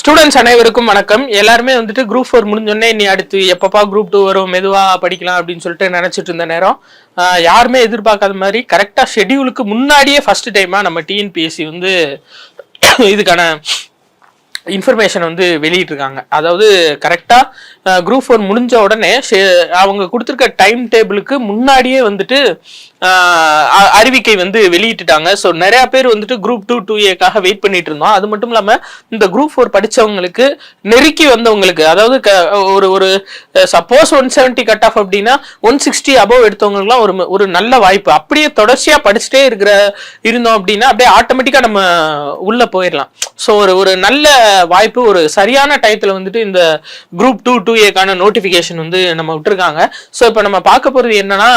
Students அனைவருக்கும் வணக்கம். எல்லாருமே வந்துட்டு குரூப் 4 முடிஞ்சோடனே நீ அடுத்து எப்பப்பா குரூப் 2 வரும் மெதுவா படிக்கலாம் அப்படின்னு சொல்லிட்டு நினைச்சிட்டு இருந்த நேரம் யாருமே எதிர்பார்க்காத மாதிரி கரெக்டா ஷெட்யூலுக்கு முன்னாடியே ஃபர்ஸ்ட் டைமா நம்ம டிஎன்பிஎஸ்சி வந்து இதுக்கான இன்ஃபர்மேஷன் வந்து வெளியிட்டிருக்காங்க. அதாவது கரெக்டாக குரூப் 4 முடிஞ்ச உடனே அவங்க கொடுத்துருக்க டைம் டேபிளுக்கு முன்னாடியே வந்துட்டு அறிவிக்கை வந்து வெளியிட்டுட்டாங்க. ஸோ நிறைய பேர் வந்துட்டு குரூப் 2 2A வெயிட் பண்ணிட்டு இருந்தோம். அது மட்டும் இல்லாமல் இந்த குரூப் 4 படித்தவங்களுக்கு நெருக்கி வந்தவங்களுக்கு, அதாவது ஒரு சப்போஸ் 170 கட் ஆஃப் அப்படின்னா 160 அபவ் எடுத்தவங்களுக்குலாம் ஒரு நல்ல வாய்ப்பு. அப்படியே தொடர்ச்சியாக படிச்சுட்டே இருந்தோம் அப்படின்னா அப்படியே ஆட்டோமேட்டிக்காக நம்ம உள்ள போயிடலாம். ஸோ ஒரு நல்ல வாய்ப்பு, ஒரு சரியான டயத்தில் வந்துட்டு இந்த குரூப் 2 2A நோட்டிஃபிகேஷன் வந்து நம்ம விட்டுருக்காங்க. ஸோ இப்போ நம்ம பார்க்க போகிறது என்னன்னா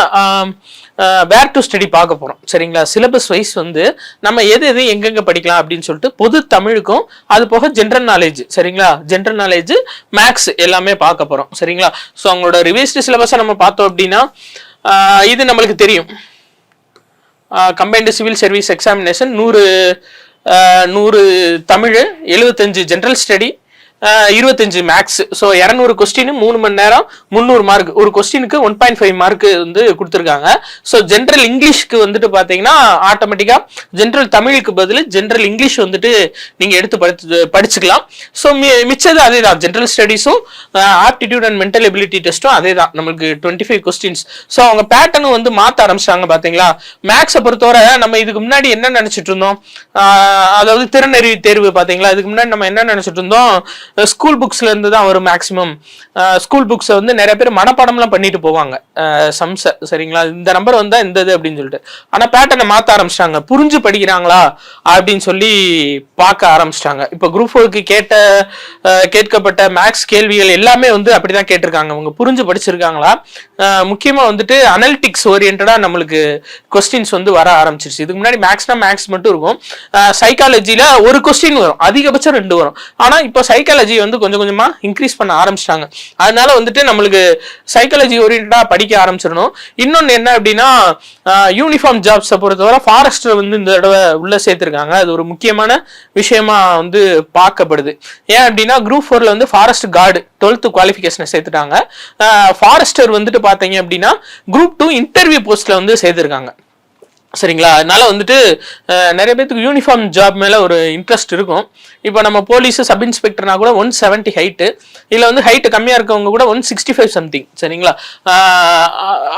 வேர் டு ஸ்டடி பார்க்க போகிறோம். சரிங்களா? சிலபஸ் வைஸ் வந்து நம்ம எது எங்கெங்க படிக்கலாம் அப்படின்னு சொல்லிட்டு பொது தமிழுக்கும் அது போக ஜென்ரல் நாலேஜ், சரிங்களா, ஜென்ரல் நாலேஜ் மேக்ஸ் எல்லாமே பார்க்க போகிறோம். சரிங்களா? ஸோ அவங்களோட ரிவைஸ்டு சிலபஸை நம்ம பார்த்தோம் அப்படின்னா இது நம்மளுக்கு தெரியும். Combined civil service examination 100 Tamil, 75 general study, 25 maths. So 200 question 3 மணி நேரம் 300 மார்க். ஒரு கொஸ்டினுக்கு 1.5 மார்க் வந்து கொடுத்துருக்காங்க. ஸோ ஜென்ரல் இங்கிலீஷ்க்கு வந்துட்டு பார்த்தீங்கன்னா ஆட்டோமேட்டிக்காக ஜென்ரல் தமிழுக்கு பதில் ஜென்ரல் இங்கிலீஷ் வந்துட்டு நீங்கள் எடுத்து படிச்சுக்கலாம். ஸோ மிச்சது அதே தான். ஜென்ரல் ஸ்டடீஸும் ஆப்டிடியூட் அண்ட் மென்டல் எபிலிட்டி டெஸ்ட்டும் அதே தான். நம்மளுக்கு 25 கொஸ்டின்ஸ். ஸோ அவங்க பேட்டர்னும் வந்து மாற்ற ஆரம்பிச்சாங்க. பார்த்தீங்களா? மேக்ஸை பொறுத்தவரை நம்ம இதுக்கு முன்னாடி என்ன நினச்சிட்டு இருந்தோம், அதாவது திறனறிவு தேர்வு பார்த்தீங்களா, இதுக்கு முன்னாடி நம்ம என்ன நினச்சிட்டு இருந்தோம், ஸ்கூல் புக்ஸ்ல இருந்து தான் வரும் மேக்சிமம். ஸ்கூல் புக்ஸை வந்து நிறைய பேர் மனப்பாடம்லாம் பண்ணிட்டு போவாங்க சம்ஸ. சரிங்களா? இந்த நம்பர் வந்தா இந்த இது அப்படின்னு சொல்லிட்டு. ஆனா பேட்டர்னை மாத்த ஆரம்பிச்சிட்டாங்க. புரிஞ்சு படிக்கிறாங்களா அப்படின்னு சொல்லி பார்க்க ஆரம்பிச்சிட்டாங்க. இப்போ குரூப் 4க்கு கேட்கப்பட்ட மேக்ஸ் கேள்விகள் எல்லாமே வந்து அப்படிதான் கேட்டிருக்காங்க. அவங்க புரிஞ்சு படிச்சிருக்காங்களா, முக்கியமா வந்துட்டு அனலிட்டிக்ஸ் ஓரியன்டா நம்மளுக்கு கொஸ்டின்ஸ் வந்து வர ஆரம்பிச்சிருச்சு. இதுக்கு முன்னாடி மேக்ஸ்னா மேக்ஸ் மட்டும் இருக்கும். சைக்காலஜில ஒரு கொஸ்டின் வரும், அதிகபட்சம் 2 வரும். ஆனா இப்போ சைக்காலஜி வந்து கொஞ்சம் கொஞ்சமா இன்க்ரீஸ் பண்ண ஆரம்பிச்சிட்டாங்க. அதனால வந்துட்டு நம்மளுக்கு சைக்காலஜி ஓரியன்டா படிக்க ஆரம்பிச்சிடணும். இன்னொன்னு என்ன அப்படின்னா யூனிஃபார்ம் ஜாப்ஸை பொறுத்தவரை ஃபாரஸ்டர் வந்து இந்த தடவை உள்ள சேர்த்திருக்காங்க. அது ஒரு முக்கியமான விஷயமா வந்து பார்க்கப்படுது. ஏன் அப்படின்னா குரூப் 4ல வந்து ஃபாரஸ்ட் கார்டு 12th குவாலிஃபிகேஷனை சேர்த்துட்டாங்க. ஃபாரஸ்டர் வந்துட்டு பாத்தீங்க அப்படின்னா குரூப் 2 இன்டர்வியூ போஸ்ட்ல வந்து சேர்த்திருக்காங்க. சரிங்களா? அதனால வந்துட்டு நிறைய பேருக்கு யூனிஃபார்ம் ஜாப் மேல ஒரு இன்ட்ரெஸ்ட் இருக்கும். இப்போ நம்ம போலீஸ் சப் இன்ஸ்பெக்டர்னா கூட 170 ஹைட்டு, இதுல வந்து ஹைட் கம்மியா இருக்கவங்க கூட 165 சம்திங். சரிங்களா?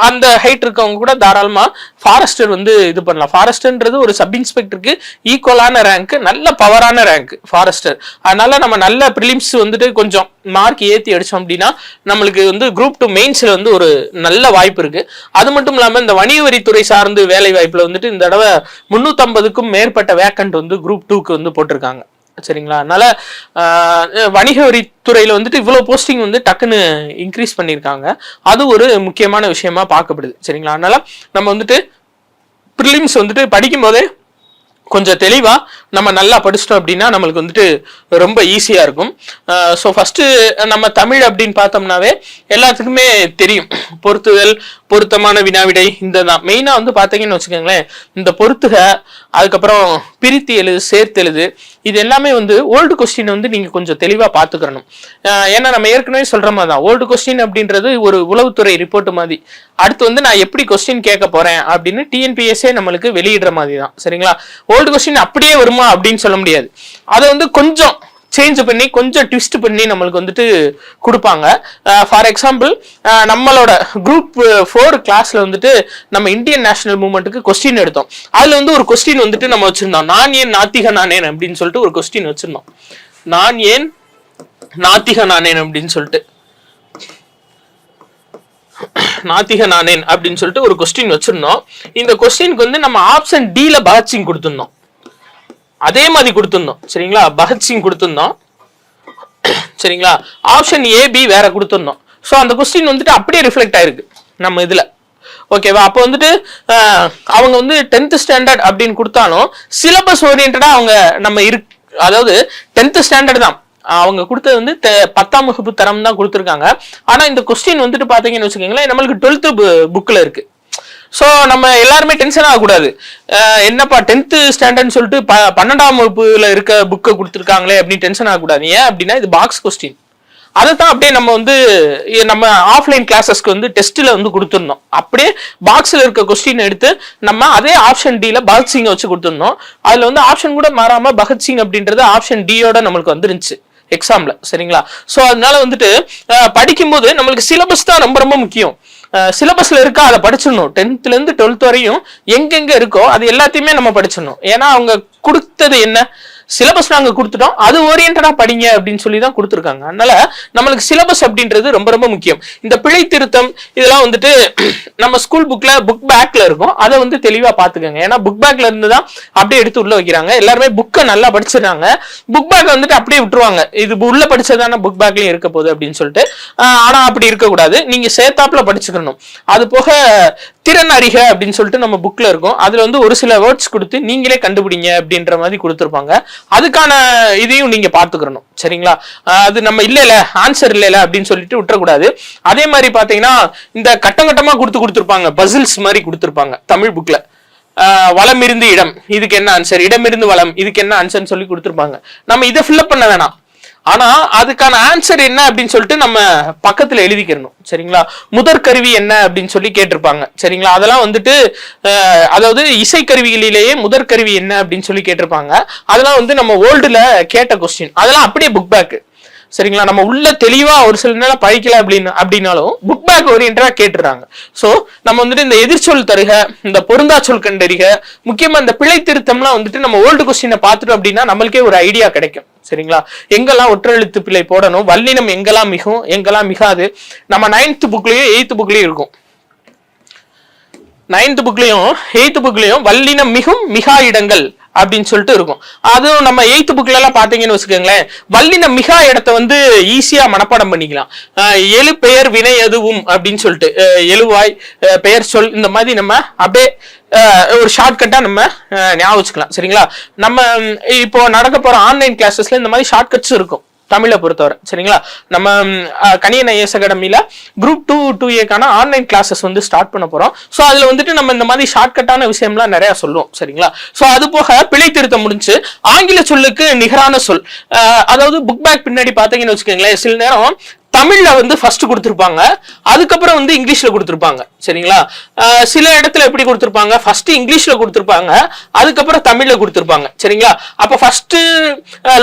அந்த ஹைட் இருக்கவங்க கூட தாராளமா ஃபாரஸ்டர் வந்து இது பண்ணலாம். ஃபாரஸ்டர்ன்றது ஒரு சப் இன்ஸ்பெக்டருக்கு ஈக்குவலான ரேங்க், நல்ல பவரான ரேங்க் ஃபாரஸ்டர். அதனால நம்ம நல்ல ப்ரிலிம்ஸ் வந்துட்டு கொஞ்சம் மார்க் ஏற்றி அடிச்சோம் அப்படின்னா நம்மளுக்கு வந்து குரூப் 2 மெயின்ஸ்ல வந்து ஒரு நல்ல வாய்ப்பு இருக்கு. அது மட்டும் இல்லாம இந்த வணிக வரித்துறை சார்ந்து வேலை வாய்ப்புல வந்துட்டு இந்த தடவை 350க்கும் மேற்பட்ட வேக்கண்ட் வந்து குரூப் 2க்கு வந்து போட்டிருக்காங்க. சரிங்களா? அதனால வணிக வரித்துறையில வந்துட்டு இவ்வளவு போஸ்டிங் வந்து டக்குன்னு இன்க்ரீஸ் பண்ணியிருக்காங்க. அது ஒரு முக்கியமான விஷயமா பார்க்கப்படுது. சரிங்களா? அதனால நம்ம வந்துட்டு ப்ரிலிம்ஸ் வந்துட்டு படிக்கும் போதே கொஞ்சம் தெளிவா நம்ம நல்லா படிச்சிட்டோம் அப்படின்னா நம்மளுக்கு வந்துட்டு ரொம்ப ஈஸியா இருக்கும். ஸோ ஃபர்ஸ்ட் நம்ம தமிழ் அப்படின்னு பார்த்தோம்னாவே எல்லாத்துக்குமே தெரியும், பொருத்துதல், பொருத்தமான வினாவிடை, இந்த தான் மெயினா வந்து பார்த்தீங்கன்னு வச்சுக்கோங்களேன். இந்த பொருத்துக, அதுக்கப்புறம் பிரித்து எழுது, சேர்த்து எழுது, இது எல்லாமே வந்து ஓல்டு கொஸ்டின் வந்து நீங்க கொஞ்சம் தெளிவா பார்த்துக்கணும். ஏன்னா நம்ம ஏற்கனவே சொல்ற மாதிரி தான் ஓல்டு கொஸ்டின் அப்படின்றது ஒரு உளவுத்துறை ரிப்போர்ட் மாதிரி. அடுத்து வந்து நான் எப்படி கொஸ்டின் கேட்க போறேன் அப்படின்னு டிஎன்பிஎஸ்ஏ நம்மளுக்கு வெளியிடுற மாதிரி தான். சரிங்களா? ஓல்டு கொஸ்டின் அப்படியே வருமா அப்படின்னு சொல்ல முடியாது. அதை வந்து கொஞ்சம் சேஞ்ச் பண்ணி கொஞ்சம் ட்விஸ்ட் பண்ணி நம்மளுக்கு வந்துட்டு கொடுப்பாங்க. ஃபார் எக்ஸாம்பிள் நம்மளோட குரூப் 4 கிளாஸ்ல வந்துட்டு நம்ம இந்தியன் நேஷனல் மூவ்மெண்ட்டுக்கு கொஸ்டின் எடுத்தோம். அதுல வந்து ஒரு கொஸ்டின் வந்துட்டு நம்ம வச்சிருந்தோம், நான் ஏன் நாத்திக நானேன் அப்படின்னு சொல்லிட்டு ஒரு கொஸ்டின் வச்சிருந்தோம். நான் ஏன் நாத்திக நானேன் அப்படின்னு சொல்லிட்டு நாத்திக நானேன் அப்படின்னு சொல்லிட்டு ஒரு கொஸ்டின் வச்சிருந்தோம். இந்த கொஸ்டினுக்கு வந்து நம்ம ஆப்ஷன் டில பகத்சிங் கொடுத்திருந்தோம். அதே மாதிரி கொடுத்திருந்தோம். சரிங்களா? பகத்சிங் கொடுத்திருந்தோம். சரிங்களா? ஆப்ஷன் ஏபி வேற கொடுத்திருந்தோம். ஸோ அந்த கொஸ்டின் வந்துட்டு அப்படியே ரிஃப்ளெக்ட் ஆயிருக்கு நம்ம இதுல. ஓகேவா? அப்போ வந்துட்டு அவங்க வந்து 10th ஸ்டாண்டர்ட் அப்படின்னு கொடுத்தாலும் சிலபஸ் ஓரியன்டா அவங்க நம்ம அதாவது 10th ஸ்டாண்டர்ட் தான் அவங்க கொடுத்தது வந்து 10ஆம் வகுப்பு தரம் தான் கொடுத்துருக்காங்க. ஆனா இந்த கொஸ்டின் வந்துட்டு பாத்தீங்கன்னு வச்சுக்கோங்களேன் நம்மளுக்கு 12th புக்ல இருக்கு. ஸோ நம்ம எல்லாருமே டென்ஷன் ஆகக்கூடாது. என்னப்பா 10th ஸ்டாண்டர்ட்னு சொல்லிட்டு 12ஆம் வகுப்புல இருக்க புக்கை கொடுத்துருக்காங்களே அப்படின்னு டென்ஷன் ஆகக்கூடாது. ஏன் அப்படின்னா இது பாக்ஸ் கொஸ்டின். அதை தான் அப்படியே நம்ம வந்து நம்ம ஆஃப்லைன் கிளாஸஸ்க்கு வந்து டெஸ்ட்ல வந்து கொடுத்துருந்தோம். அப்படியே பாக்ஸ்ல இருக்க கொஸ்டின் எடுத்து நம்ம அதே ஆப்ஷன் டில பகத்சிங்கை வச்சு கொடுத்துருந்தோம். அதுல வந்து ஆப்ஷன் கூட மாறாம பகத்சிங் அப்படின்றது ஆப்ஷன் டியோட நம்மளுக்கு வந்துருந்துச்சு எக்ஸாம்ல. சரிங்களா? ஸோ அதனால வந்துட்டு படிக்கும்போது நம்மளுக்கு சிலபஸ் தான் ரொம்ப ரொம்ப முக்கியம். சிலபஸ்ல இருக்கா அதை படிச்சிடணும். 10th இருந்து 12th வரையும் எங்கெங்க இருக்கோ அது எல்லாத்தையுமே நம்ம படிச்சிடணும். ஏன்னா அவங்க கொடுத்தது என்ன, சிலபஸ் நாங்க கொடுத்துட்டோம், அது ஓரியன்டா படிங்க அப்படின்னு சொல்லி தான் கொடுத்துருக்காங்க. அதனால நம்மளுக்கு சிலபஸ் அப்படின்றது ரொம்ப ரொம்ப முக்கியம். இந்த பிழை திருத்தம் இதெல்லாம் வந்துட்டு நம்ம ஸ்கூல் புக்ல புக் பேக்ல இருக்கும், அதை வந்து தெளிவா பாத்துக்கோங்க. ஏன்னா புக் பேக்ல இருந்து தான் அப்படியே எடுத்து உள்ள வைக்கிறாங்க. எல்லாருமே புக்கை நல்லா படிச்சிடறாங்க, புக் பேக் வந்துட்டு அப்படியே விட்டுருவாங்க. இது உள்ள படிச்சதான புக் பேக்லயும் இருக்க போகுது அப்படின்னு சொல்லிட்டு. ஆனா அப்படி இருக்கக்கூடாது, நீங்க சேர்த்தாப்புல படிச்சுக்கணும். அது போக திறன் அறிக அப்படின்னு சொல்லிட்டு நம்ம புக்ல இருக்கும், அதுல வந்து ஒரு சில வேர்ட்ஸ் கொடுத்து நீங்களே கண்டுபிடிங்க அப்படின்ற மாதிரி கொடுத்துருப்பாங்க. அதுக்கான இதையும் நீங்க பாத்துக்கணும். சரிங்களா? அது நம்ம இல்ல ஆன்சர் இல்ல அப்படின்னு சொல்லிட்டு விட்டுறக்கூடாது. அதே மாதிரி பாத்தீங்கன்னா இந்த கட்டமா கொடுத்துருப்பாங்க, பசில்ஸ் மாதிரி கொடுத்துருப்பாங்க தமிழ் புக்ல. வளம் இருந்து இடம், இதுக்கு என்ன ஆன்சர், இடம் இருந்து வளம், இதுக்கு என்ன ஆன்சர் சொல்லி கொடுத்துருப்பாங்க. நம்ம இதை ஃபில்அப் பண்ண வேணாம், ஆனா அதுக்கான ஆன்சர் என்ன அப்படின்னு சொல்லிட்டு நம்ம பக்கத்துல எழுதிக்கணும். சரிங்களா? முதற் கருவி என்ன அப்படின்னு சொல்லி கேட்டிருப்பாங்க. சரிங்களா? அதெல்லாம் வந்துட்டு அதாவது இசைக்கருவிகளிலேயே முதற் கருவி என்ன அப்படின்னு சொல்லி கேட்டிருப்பாங்க. அதெல்லாம் வந்து நம்ம ஓல்டுல கேட்ட கொஸ்டின், அதெல்லாம் அப்படியே புக் பேக். சரிங்களா? நம்ம உள்ள தெளிவா ஒரு சில நேரம் படிக்கல அப்படின்னாலும் புக் பேக் ஓரியன்டா கேட்டுறாங்க. சோ நம்ம வந்துட்டு இந்த எதிர்ச்சொல் தருக, இந்த பொருந்தா சொல் கண்டறிக, முக்கியமா இந்த பிழை திருத்தம்லாம் வந்துட்டு நம்ம ஓல்டு கொஸ்டினை பார்த்துட்டோம் அப்படின்னா நம்மளுக்கே ஒரு ஐடியா கிடைக்கும். சரிங்களா? எங்கெல்லாம் ஒற்றெழுத்து பிழை போடணும், வல்லினம் எங்கெல்லாம் மிகும் எங்கெல்லாம் மிகாது, நம்ம 9th புக்லயும் 8th புக்லயும் இருக்கும். 9th புக்லயும் 8th புக்லயும் வல்லினம் மிகும் மிகா இடங்கள் அப்படின்னு சொல்லிட்டு இருக்கும். அதுவும் நம்ம 8th புக்ல எல்லாம் பாத்தீங்கன்னு வச்சுக்கோங்களேன், வல்லினம் மிகா இடத்தை வந்து ஈஸியா மனப்பாடம் பண்ணிக்கலாம். எழு பெயர் வினை எதுவும் அப்படின்னு சொல்லிட்டு எழுவாய் பெயர் சொல், இந்த மாதிரி நம்ம அப்படியே ஒரு ஷார்ட்கட்டா நம்ம ஞாபகம் வச்சுக்கலாம். சரிங்களா? நம்ம இப்போ நடக்க போற ஆன்லைன் கிளாஸஸ்ல இந்த மாதிரி ஷார்ட்கட்ஸ் இருக்கும் தமிழை பொறுத்தவரை. சரிங்களா? நம்ம கணியன் ஐஎஸ் அகாடமில குரூப் 2 2A ஆன்லைன் கிளாஸஸ் வந்து ஸ்டார்ட் பண்ண போறோம். ஸோ அதுல வந்துட்டு நம்ம இந்த மாதிரி ஷார்ட்கட்டான விஷயம்லாம் நிறைய சொல்லுவோம். சரிங்களா? ஸோ அது போக பிழை திருத்தம் முடிஞ்சு ஆங்கில சொல்லுக்கு நிகரான சொல், அதாவது புக் பேக் பின்னாடி பாத்தீங்கன்னு வச்சுக்கோங்களேன், சில நேரம் தமிழ்ல வந்து ஃபர்ஸ்ட் கொடுத்துருப்பாங்க, அதுக்கப்புறம் வந்து இங்கிலீஷ்ல கொடுத்துருப்பாங்க. சரிங்களா? சில இடத்துல எப்படி கொடுத்துருப்பாங்க, ஃபர்ஸ்ட் இங்கிலீஷ்ல கொடுத்துருப்பாங்க, அதுக்கப்புறம் தமிழ்ல கொடுத்துருப்பாங்க. சரிங்களா? அப்ப ஃபர்ஸ்ட்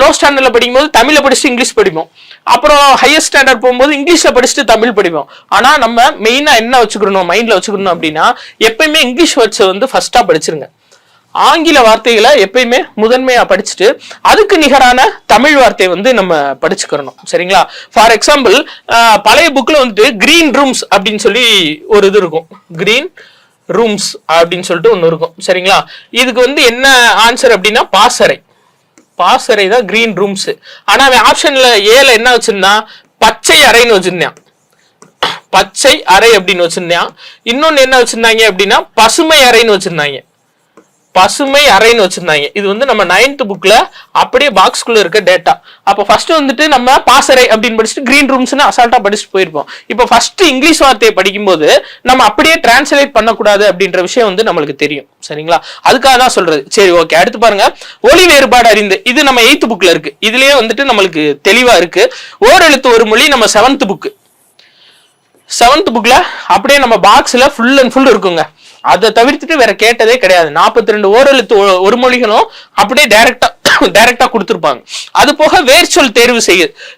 லோ ஸ்டாண்டர்ட்ல படிக்கும்போது தமிழ்ல படிச்சுட்டு இங்கிலீஷ் படிப்போம், அப்புறம் ஹையர் ஸ்டாண்டர்ட் போகும்போது இங்கிலீஷ்ல படிச்சுட்டு தமிழ் படிப்போம். ஆனா நம்ம மெயினா என்ன வச்சுக்கணும், மைண்ட்ல வச்சுக்கணும் அப்படின்னா எப்பயுமே இங்கிலீஷ் வேர்ட்ஸ் வந்து ஃபர்ஸ்டா படிச்சிருங்க. ஆங்கில வார்த்தைகளை எப்பயுமே முதன்மையா படிச்சுட்டு அதுக்கு நிகரான தமிழ் வார்த்தையை வந்து நம்ம படிச்சுக்கிறணும். சரிங்களா? ஃபார் எக்ஸாம்பிள் பழைய புக்ல வந்துட்டு கிரீன் ரூம்ஸ் அப்படின்னு சொல்லி ஒரு இது இருக்கும், கிரீன் ரூம்ஸ் அப்படின்னு சொல்லிட்டு ஒண்ணு இருக்கும். சரிங்களா? இதுக்கு வந்து என்ன ஆன்சர் அப்படின்னா பாசறை. பாசறை தான் கிரீன் ரூம்ஸ். ஆனா அவன் ஆப்ஷன்ல ஏல என்ன வச்சிருந்தான், பச்சை அறைன்னு வச்சிருந்தான். பச்சை அறை அப்படின்னு வச்சிருந்தான். இன்னொன்னு என்ன வச்சிருந்தாங்க அப்படின்னா பசுமை அறைன்னு வச்சிருந்தாங்க. பசுமை அறைன்னு வச்சிருந்தாங்க. இது வந்து நம்ம 9th புக்ல அப்படியே பாக்ஸ்குள்ள இருக்க டேட்டா. அப்ப ஃபர்ஸ்ட் வந்துட்டு நம்ம பாசறை அப்படின்னு படிச்சுட்டு கிரீன் ரூம்ஸ்னு அசால்ட்டா படிச்சுட்டு போயிருப்போம். இப்போ ஃபர்ஸ்ட் இங்கிலீஷ் வார்த்தையை படிக்கும்போது நம்ம அப்படியே டிரான்ஸ்லேட் பண்ணக்கூடாது அப்படின்ற விஷயம் வந்து நம்மளுக்கு தெரியும். சரிங்களா? அதுக்காக தான் சொல்றது. சரி, ஓகே. அடுத்து பாருங்க, ஒலி வேறுபாடு அறிந்து, இது நம்ம 8th புக்ல இருக்கு. இதுலயே வந்துட்டு நம்மளுக்கு தெளிவா இருக்கு. ஓரெழுத்து ஒரு மொழி நம்ம 7th புக். 7th புக்ல அப்படியே நம்ம பாக்ஸ்ல ஃபுல் அண்ட் ஃபுல் இருக்குங்க. அதை தவிர்த்துட்டு வேற கேட்டதே கிடையாது. 42 ஓரெழுத்து ஒரு மொழிகளும் அப்படியே டைரக்டா கொடுத்துருப்பாங்க. அது போக வேர் சொல் தேர்வு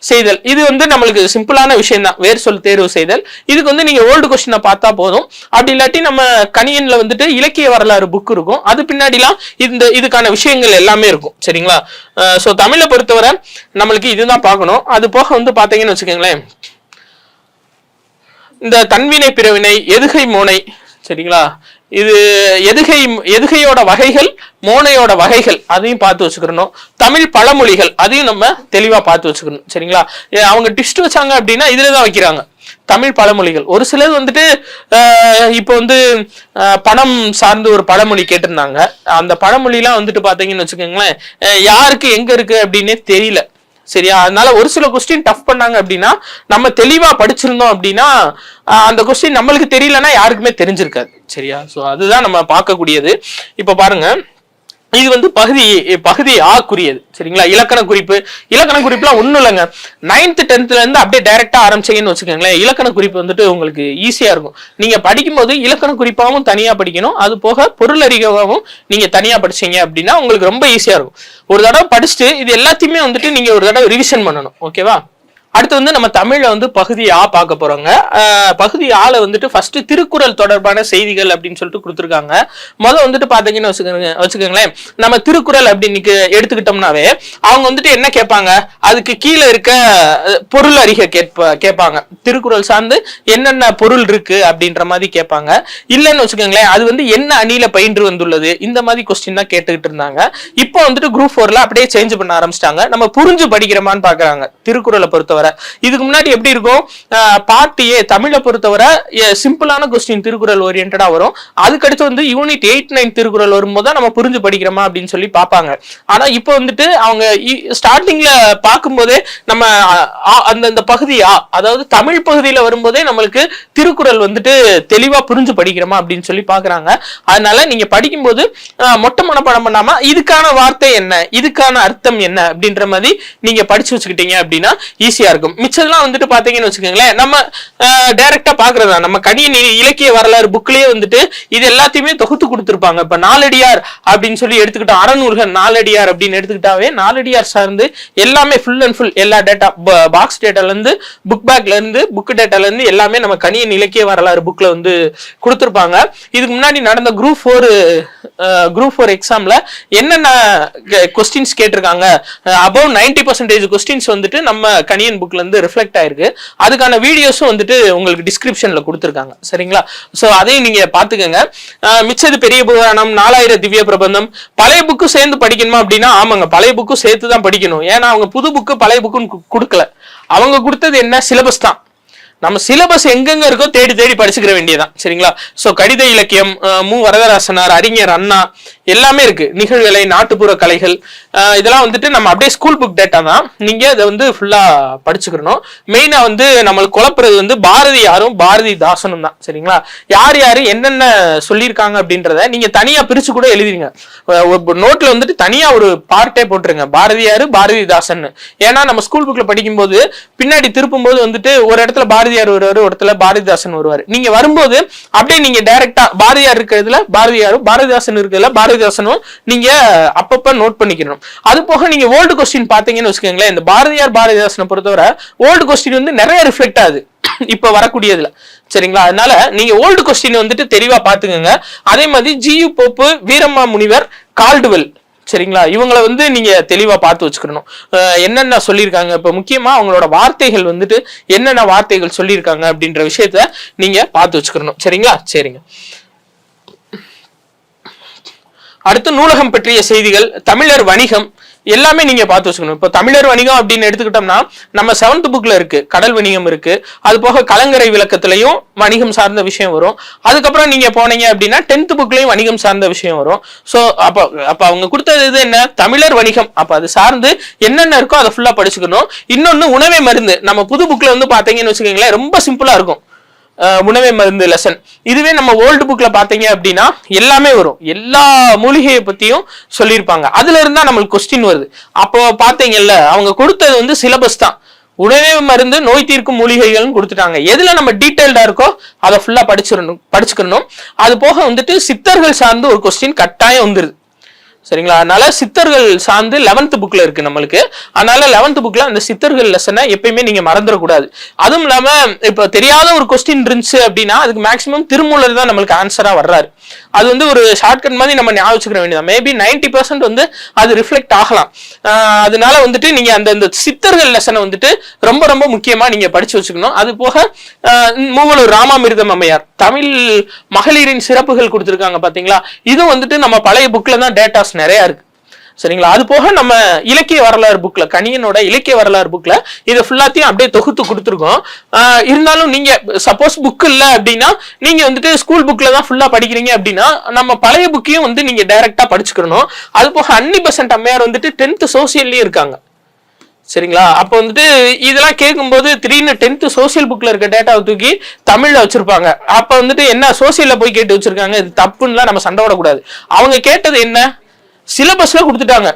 செய்தல், இது வந்து நம்மளுக்கு சிம்பிளான விஷயம் தான். வேர் சொல் தேர்வு செய்தல், இதுக்கு வந்து நீங்க ஓல்டு கொஸ்டினை பார்த்தா போதும். அப்படி இல்லாட்டி நம்ம கணியன்ல வந்துட்டு இலக்கிய வரலாறு புக் இருக்கும், அது பின்னாடிலாம் இதுக்கான விஷயங்கள் எல்லாமே இருக்கும். சரிங்களா? சோ தமிழை பொறுத்தவரை நம்மளுக்கு இதுதான் பார்க்கணும். அது போக வந்து பாத்தீங்கன்னு வச்சுக்கோங்களேன், இந்த தன்வினை பிறவினை எதுகை மோனை. சரிங்களா? இது எதுகையோட வகைகள், மோனையோட வகைகள், அதையும் பார்த்து வச்சுக்கணும். தமிழ் பழமொழிகள், அதையும் நம்ம தெளிவா பார்த்து வச்சுக்கணும். சரிங்களா? அவங்க ட்விஸ்ட் வச்சாங்க அப்படின்னா இதுலதான் வைக்கிறாங்க தமிழ் பழமொழிகள். ஒரு சிலது வந்துட்டு இப்போ வந்து பணம் சார்ந்து ஒரு பழமொழி கேட்டிருந்தாங்க. அந்த பழமொழிலாம் வந்துட்டு பாத்தீங்கன்னு வச்சுக்கோங்களேன், யாருக்கு எங்க இருக்கு அப்படின்னே தெரியல. சரியா? அதனால ஒரு சில கொஸ்டின் டஃப் பண்ணாங்க அப்படின்னா நம்ம தெளிவா படிச்சிருந்தோம் அப்படின்னா அந்த கொஸ்டின் நம்மளுக்கு தெரியலன்னா யாருக்குமே தெரிஞ்சிருக்காது. சரியா? சோ அதுதான் நம்ம பார்க்கக்கூடியது. இப்ப பாருங்க, இது வந்து பகுதி ஆக்குரியது. சரிங்களா? இலக்கண குறிப்புலாம் ஒண்ணும் இல்லைங்க. 9th 10th இருந்து அப்படியே டைரக்டா ஆரம்பிச்சீங்கன்னு வச்சுக்கோங்களேன், இலக்கண குறிப்பு வந்துட்டு உங்களுக்கு ஈஸியா இருக்கும். நீங்க படிக்கும் போது இலக்கண குறிப்பாகவும் தனியா படிக்கணும், அது போக பொருளறிகவும் நீங்க தனியா படிச்சீங்க அப்படின்னா உங்களுக்கு ரொம்ப ஈஸியா இருக்கும். ஒரு தடவை படிச்சுட்டு இது எல்லாத்தையுமே வந்துட்டு நீங்க ஒரு தடவை ரிவிஷன் பண்ணணும். ஓகேவா? அடுத்து வந்து நம்ம தமிழ்ல வந்து பகுதி ஆ பார்க்க போறோங்க. பகுதி ஆல வந்துட்டு ஃபர்ஸ்ட் திருக்குறள் தொடர்பான செய்திகள் அப்படின்னு சொல்லிட்டு கொடுத்துருக்காங்க. முதல்ல வந்துட்டு பாத்தீங்கன்னு வச்சுக்கோங்களேன், நம்ம திருக்குறள் அப்படின்னு எடுத்துக்கிட்டோம்னாவே அவங்க வந்துட்டு என்ன கேட்பாங்க, அதுக்கு கீழே இருக்க பொருள் அறிக கேட்பாங்க. திருக்குறள் சார்ந்து என்னென்ன பொருள் இருக்கு அப்படின்ற மாதிரி கேட்பாங்க. இல்லைன்னு வச்சுக்கோங்களேன், அது வந்து என்ன அணியில பயின்று வந்துள்ளது, இந்த மாதிரி கொஸ்டின் தான் கேட்டுக்கிட்டு இருந்தாங்க. இப்போ வந்துட்டு குரூப் 4ல அப்படியே சேஞ்ச் பண்ண ஆரம்பிச்சிட்டாங்க. நம்ம புரிஞ்சு படிக்கிறோமான்னு பாக்குறாங்க திருக்குறளை பொறுத்தவரை. இதுக்கு முன்னாடி எப்படி இருக்கும், பார்ட் ஏ தமிழை பொறுத்தவரை சிம்பிளான கொஸ்டின் திருக்குறள் ஓரியன்டா வரும். அதுக்கடுத்து வந்து யூனிட் 8, 9 திருக்குறள் வரும்போது நம்ம புரிஞ்சு படிக்கிறோமா அப்படின்னு சொல்லி பார்ப்பாங்க. ஆனா இப்போ வந்துட்டு அவங்க ஸ்டார்டிங்ல பார்க்கும்போதே நம்ம அந்த பகுதி அதாவது தமிழ் பகுதியில வரும்போதே நம்மளுக்கு திருக்குறள் வந்துட்டு தெளிவா புரிஞ்சு படிக்கிறோமா அப்படின்னு சொல்லி பாக்குறாங்க. அதனால நீங்க படிக்கும்போது மொட்டை மனப்பாடம் பண்ணாம இதுக்கான வார்த்தை என்ன, இதுக்கான அர்த்தம் என்ன அப்படின்ற மாதிரி நீங்க படிச்சு வச்சுக்கிட்டீங்க அப்படின்னா ஈஸியா இருக்கும். மிச்சதெல்லாம் வந்துட்டு பாத்தீங்கன்னு வச்சுக்கோங்களேன், நம்ம டைரக்டா பாக்குறதா, நம்ம கணினி இலக்கிய வரலாறு புக்லயே வந்துட்டு இது எல்லாத்தையுமே தொகுத்து கொடுத்திருப்பாங்க. இப்ப நாலடியார் அப்படின்னு சொல்லி எடுத்துக்கிட்டோம், அறநூல்கள் நாலடியார் அப்படின்னு எடுத்துக்கிட்டாவே நாலடியார் சார்ந்து எல்லாமே ஃபுல் அண்ட் ஃபுல் எல்லா டேட்டா, பாக்ஸ் டேட்டால இருந்து புக் பேக்ல இருந்து புக் டேட்டால இருந்து எல்லாமே நம்ம கணினி இலக்கிய வரலாறு புக்ல வந்து கொடுத்திருப்பாங்க. இதுக்கு முன்னாடி நடந்த குரூப் 4 எக்ஸாம்ல என்னென்ன கொஸ்டின்ஸ் கேட்டிருக்காங்க, அபவ் 90% கொஸ்டின்ஸ் வந்துட்டு நம்ம கணியன் புக்ல இருந்து ரிஃப்ளெக்ட் ஆயிருக்கு. அதுக்கான வீடியோஸும் வந்துட்டு உங்களுக்கு டிஸ்கிரிப்ஷன்ல கொடுத்திருக்காங்க. சரிங்களா? சோ அதையும் நீங்க பாத்துக்கங்க. மிச்சது பெரிய புராணம், 4000 திவ்ய பிரபந்தம், பழைய புக்கு சேர்ந்து படிக்கணுமா அப்படின்னா ஆமாங்க, பழைய புக்கு சேர்த்து தான் படிக்கணும். ஏன்னா அவங்க புது புக்கு பழைய புக்குன்னு கொடுக்கல, அவங்க கொடுத்தது என்ன சிலபஸ் தான். நம்ம சிலபஸ் எங்கெங்க இருக்கோ தேடி தேடி படிச்சுக்கிற வேண்டியதான். சரிங்களா? சோ கடித இலக்கியம், மு வரதராசனார், அறிஞர் அண்ணா எல்லாமே இருக்கு. நிகழ்கலை, நாட்டுப்புற கலைகள், இதெல்லாம் வந்துட்டு நம்ம அப்படியே ஸ்கூல் புக் டேட்டா தான். நீங்க அதை வந்து ஃபுல்லா படிச்சுக்கணும். மெயினா வந்து நம்மளுக்கு குழப்புறது வந்து பாரதியாரும் பாரதிதாசனும் தான். சரிங்களா? யார் யாரு என்னென்ன சொல்லியிருக்காங்க அப்படின்றத நீங்க தனியா பிரிச்சு கூட எழுதிருங்க. நோட்ல வந்துட்டு தனியா ஒரு பார்ட்டே போட்டுருங்க, பாரதியாரு பாரதிதாசன். ஏன்னா நம்ம ஸ்கூல் புக்ல படிக்கும் போது பின்னாடி திருப்பும் போது வந்துட்டு ஒரு இடத்துல பாரதியார் வருவாரு, ஒரு இடத்துல பாரதிதாசன் வருவாரு. நீங்க வரும்போது அப்படியே நீங்க டைரக்டா பாரதியார் இருக்கிறதுல பாரதியாரும், பாரதிதாசன் இருக்கிறதுல பாரதிதாசனும் நீங்க அப்பப்ப நோட் பண்ணிக்கணும். அது போக நீங்க ஓல்டு கொஸ்டின் பாத்தீங்கன்னு வச்சுக்கோங்களேன், இந்த பாரதிதாசனை பொறுத்தவரை ஓல்டு கொஸ்டின் வந்து நிறைய ரிஃப்ளெக்ட் ஆகுது இப்ப வரக்கூடியதுல. சரிங்களா? அதனால நீங்க ஓல்டு கொஸ்டின் வந்துட்டு தெளிவா பாத்துக்கோங்க. அதே மாதிரி ஜியு போப்பு, வீரம்மா முனிவர், கால்டுவெல், சரிங்களா, இவங்களை வந்து நீங்க தெளிவா பார்த்து வச்சுக்கணும். என்னென்ன சொல்லியிருக்காங்க, இப்ப முக்கியமா அவங்களோட வார்த்தைகள் வந்துட்டு என்னென்ன வார்த்தைகள் சொல்லியிருக்காங்க அப்படின்ற விஷயத்த நீங்க பார்த்து வச்சுக்கணும். சரிங்களா? சரிங்க. அடுத்து நூலகம் பற்றிய செய்திகள், தமிழர் வணிகம் எல்லாமே நீங்க பார்த்து வச்சுக்கணும். இப்போ தமிழர் வணிகம் அப்படின்னு எடுத்துக்கிட்டோம்னா நம்ம 7th புக்ல இருக்கு, கடல் வணிகம் இருக்கு. அது போக கலங்கரை விளக்கத்திலையும் வணிகம் சார்ந்த விஷயம் வரும். அதுக்கப்புறம் நீங்க போனீங்க அப்படின்னா 10th புக்லயும் வணிகம் சார்ந்த விஷயம் வரும். சோ அப்ப அவங்க கொடுத்தது இது என்ன, தமிழர் வணிகம். அப்ப அது சார்ந்து என்னென்ன இருக்கோ அதை ஃபுல்லா படிச்சுக்கணும். இன்னொன்னு உணவே மருந்து, நம்ம புது புக்ல வந்து பாத்தீங்கன்னு வச்சுக்கோங்களேன் ரொம்ப சிம்பிளா இருக்கும் உணவே மருந்து லெசன். இதுவே நம்ம ஓல்டு புக்ல பாத்தீங்க அப்படின்னா எல்லாமே வரும், எல்லா மூலிகையை பத்தியும் சொல்லியிருப்பாங்க. அதுல இருந்தா நம்மளுக்கு கொஸ்டின் வருது. அப்போ பாத்தீங்கல்ல, அவங்க கொடுத்தது வந்து சிலபஸ் தான். உணவே மருந்து, நோய் தீர்க்கும் மூலிகைகள் கொடுத்துட்டாங்க. எதுல நம்ம டீடைல்டா இருக்கோ அதை ஃபுல்லா படிச்சுக்கணும். அது போக வந்துட்டு சித்தர்கள் சார்ந்து ஒரு கொஸ்டின் கட்டாயம் வந்துருது. சரிங்களா? அதனால சித்தர்கள் சார்ந்து 11th புக்ல இருக்கு நம்மளுக்கு. அதனால 11th புக்ல அந்த சித்தர்கள் லெசனை எப்பயுமே நீங்க மறந்துடக்கூடாது. அதுவும் இல்லாம இப்ப தெரியாத ஒரு கொஸ்டின் இருந்துச்சு அப்படின்னா அதுக்கு மேக்சிமம் திருமூலர் தான் நம்மளுக்கு ஆன்சரா வர்றாரு. அது வந்து ஒரு ஷார்ட்கட் மாதிரி நம்ம ஞாபகம் வச்சுக்க வேண்டியதான். மேபி 90% வந்து அது ரிஃப்ளெக்ட் ஆகலாம். அதனால வந்துட்டு நீங்க அந்த சித்தர்கள் லெசனை வந்துட்டு ரொம்ப ரொம்ப முக்கியமா நீங்க படிச்சு வச்சுக்கணும். அது போக மூவலூர் ராமாமிர்தம் அம்மையார், தமிழ் மகளிரின் சிறப்புகள் கொடுத்திருக்காங்க பாத்தீங்களா, இது வந்துட்டு நம்ம பழைய புக்ல தான் டேட்டாஸ் நிறைய இருக்கு. சரிங்களா? அது போக நம்ம இலக்கிய வரலாறு புக்ல, கணியனோட இலக்கிய வரலாறு புக்ல இதை ஃபுல்லாத்தையும் அப்படியே தொகுத்து கொடுத்துருக்கோம். இருந்தாலும் நீங்க சப்போஸ் புக் இல்ல அப்படின்னா நீங்க வந்துட்டு ஸ்கூல் புக்ல தான் ஃபுல்லா படிக்கிறீங்க அப்படின்னா நம்ம பழைய புக்கையும் வந்து நீங்க டைரக்டா படிச்சுக்கணும். அது போக அன்னி பெசன்ட் அம்மையார் வந்துட்டு 10th சோசியல்லயும் இருக்காங்க. சரிங்களா? அப்போ வந்துட்டு இதெல்லாம் கேட்கும்போது திடீர்னு 10th சோசியல் புக்ல இருக்க டேட்டாவை தூக்கி தமிழ்ல வச்சிருப்பாங்க. அப்ப வந்துட்டு என்ன சோசியல்ல போய் கேட்டு வச்சிருக்காங்க, இது தப்புன்னுலாம் நம்ம சண்டை விடக்கூடாது. அவங்க கேட்டது என்ன, சிலபஸ்ல கொடுத்துட்டாங்க.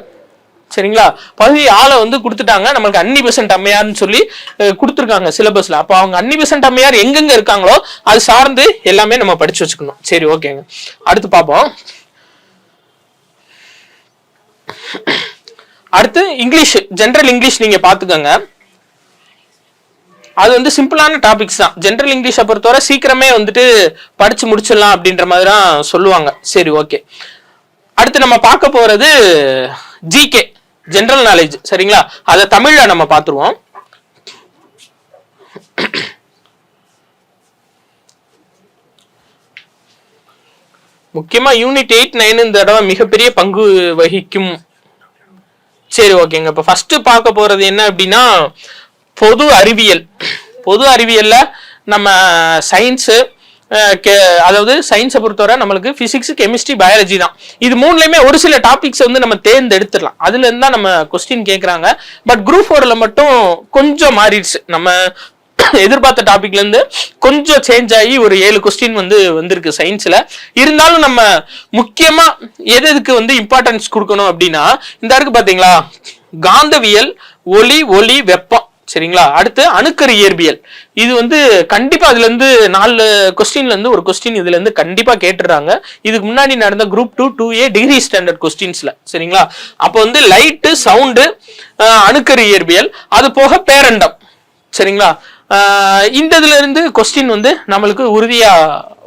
சரிங்களா? பகுதி ஆளை வந்து கொடுத்துட்டாங்க, நம்மளுக்கு அன்னி-பெசன்ட் அம்மையார்னு சொல்லி கொடுத்துருக்காங்க சிலபஸ்ல. அப்போ அவங்க அன்னி-பெசன்ட் அம்மையார் எங்கெங்க இருக்காங்களோ அது சார்ந்து எல்லாமே நம்ம படிச்சு வச்சுக்கணும். சரி, ஓகேங்க. அடுத்து பார்ப்போம். அடுத்து இங்கிலீஷ், ஜெனரல் இங்கிலீஷ் நீங்க பாத்துக்கோங்க. அது வந்து சிம்பிளான டாபிக்ஸ் தான். ஜெனரல் இங்கிலீஷை பொறுத்தவரை சீக்கிரமே வந்துட்டு படிச்சு முடிச்சிடலாம் அப்படின்ற மாதிரி தான் சொல்லுவாங்க. சரி, ஓகே. அடுத்து நம்ம பார்க்க போறது ஜிகே, ஜெனரல் நாலேஜ். சரிங்களா? அதை தமிழ்ல நம்ம பார்த்துருவோம். முக்கியமா யூனிட் 8, 9 இந்த தடவை மிகப்பெரிய பங்கு வகிக்கும். சரி, ஓகேங்க. இப்ப ஃபர்ஸ்ட் பார்க்க போறது என்ன அப்படின்னா பொது அறிவியல். பொது அறிவியல்ல நம்ம சயின்ஸ், அதாவது சயின்ஸை பொறுத்தவரை நம்மளுக்கு பிசிக்ஸ், கெமிஸ்ட்ரி, பயாலஜி தான். இது மூணுலயுமே ஒரு சில டாபிக்ஸ் வந்து நம்ம தேர்ந்தெடுத்துடலாம். அதுல இருந்தா நம்ம கொஸ்டின் கேட்கறாங்க. பட் குரூப் 4ல மட்டும் கொஞ்சம் மாறிடுச்சு. நம்ம எதிர்பார்த்த டாபிக்ல இருந்து கொஞ்சம் சேஞ்ச் ஆகி ஒரு 7 கொஸ்டின் வந்து வந்திருக்கு சயின்ஸ்ல. இருந்தாலும் நம்ம முக்கியமா எதுக்கு வந்து இம்பார்ட்டன்ஸ் கொடுக்கணும் அப்படின்னா இந்த இருக்கு பாத்தீங்களா, காந்தவியல், ஒளி, வெப்பம். சரிங்களா? அடுத்து அணுக்கரு இயற்பியல். இது வந்து கண்டிப்பா அதுல இருந்து 4 கொஸ்டின்ல இருந்து ஒரு கொஸ்டின் இதுல இருந்து கண்டிப்பா கேட்டுறாங்க. இதுக்கு முன்னாடி நடந்த குரூப் 2, 2A டிகிரி ஸ்டாண்டர்ட் கொஸ்டின்ஸ்ல. சரிங்களா? அப்போ வந்து லைட்டு, சவுண்டு, அணுக்கரு இயற்பியல், அது போக பேரண்டம். சரிங்களா? இந்த இதுல இருந்து கொஸ்டின் வந்து நம்மளுக்கு உறுதியா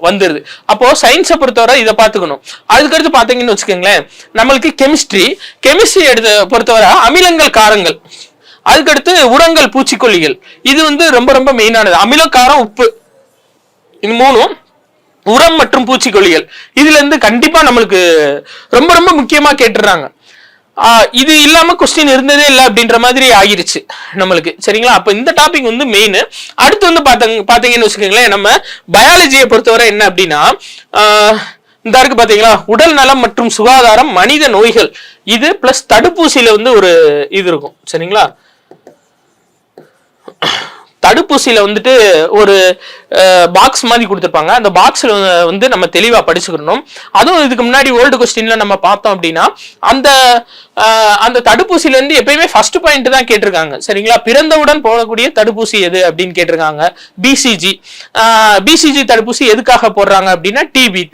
வந்துருது. அப்போ சயின்ஸை பொறுத்தவரை இதை பார்த்துக்கணும். அதுக்கடுத்து பாத்தீங்கன்னு வச்சுக்கோங்களேன், நம்மளுக்கு கெமிஸ்ட்ரி எடுத்த பொறுத்தவரை அமிலங்கள், காரங்கள். அதுக்கடுத்து உரங்கள், பூச்சிக்கொல்லிகள். இது வந்து ரொம்ப ரொம்ப மெயினானது. அமிலம், காரம், உப்பு, இது மூணும் உரம் மற்றும் பூச்சிக்கொல்லிகள். இதுல இருந்து கண்டிப்பா நம்மளுக்கு ரொம்ப ரொம்ப முக்கியமா கேட்டுறாங்க. இது இல்லாம கொஸ்டின் இருந்ததே இல்லை அப்படின்ற மாதிரி ஆகிருச்சு நம்மளுக்கு. சரிங்களா? அப்ப இந்த டாபிக் வந்து மெயின். அடுத்து வந்து பாத்தீங்கன்னு வச்சுக்கோங்களேன், நம்ம பயாலஜியை பொறுத்தவரை என்ன அப்படின்னா இந்த இருக்கு பாத்தீங்களா, உடல் நலம் மற்றும் சுகாதாரம், மனித நோய்கள், இது பிளஸ் தடுப்பூசியில வந்து ஒரு இது இருக்கும். சரிங்களா? தடுப்பூசியில வந்துட்டு ஒரு பாக்ஸ் மாதிரி கொடுத்துருப்பாங்க. அந்த பாக்ஸ்ல வந்து நம்ம தெளிவா படிச்சுக்கணும். அதுவும் இதுக்கு முன்னாடி ஓல்டு கொஸ்டின்ல நம்ம பார்த்தோம் அப்படின்னா அந்த தடுப்பூசியில இருந்து எப்பயுமே ஃபர்ஸ்ட் பாயிண்ட் தான் கேட்டிருக்காங்க. சரிங்களா? பிறந்தவுடன் போடக்கூடிய தடுப்பூசி எது அப்படின்னு கேட்டிருக்காங்க. பிசிஜி தடுப்பூசி எதுக்காக போடுறாங்க அப்படின்னா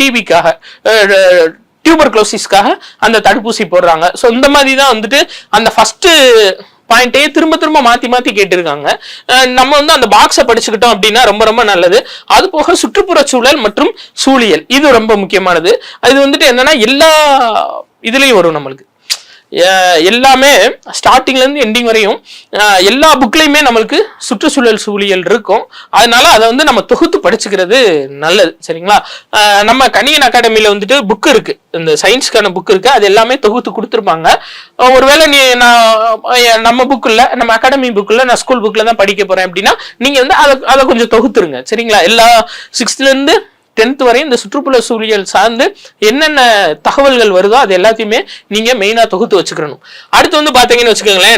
டிபிக்காக, டியூபர்குலோசிஸ்க்காக அந்த தடுப்பூசி போடுறாங்க. ஸோ இந்த மாதிரி தான் வந்துட்டு அந்த ஃபர்ஸ்ட் பாயிண்டையே திரும்ப திரும்ப மாத்தி கேட்டிருக்காங்க. நம்ம வந்து அந்த பாக்ஸை படிச்சுக்கிட்டோம் அப்படின்னா ரொம்ப ரொம்ப நல்லது. அது போக சுற்றுப்புற சூழல் மற்றும் சூழியல், இது ரொம்ப முக்கியமானது. அது வந்துட்டு என்னன்னா எல்லா இதுலயும் வரும் நம்மளுக்கு. எல்லாமே ஸ்டார்டிங்ல இருந்து எண்டிங் வரையும் எல்லா புக்லயுமே நம்மளுக்கு சுற்றுச்சூழல் சூழியல் இருக்கும். அதனால அதை வந்து நம்ம தொகுத்து படிச்சுக்கிறது நல்லது. சரிங்களா? நம்ம கணியன் அகாடமியில வந்துட்டு புக் இருக்கு, இந்த சயின்ஸ்க்கான புக் இருக்கு. அது எல்லாமே தொகுத்து கொடுத்துருப்பாங்க. ஒருவேளை நம்ம புக்ல, நம்ம அகாடமி புக்ல, நான் ஸ்கூல் புக்ல தான் படிக்க போறேன் அப்படின்னா நீங்க வந்து அதை கொஞ்சம் தொகுத்துருங்க. சரிங்களா? எல்லா 6th இருந்து 10th வரையும் இந்த சுற்றுப்புற சூழல் சார்ந்து என்னென்ன தகவல்கள் வருதோ அது எல்லாத்தையுமே நீங்க மெயினா தொகுத்து வச்சுக்கணும். அடுத்து வந்து பாத்தீங்கன்னு வச்சுக்கோங்களேன்,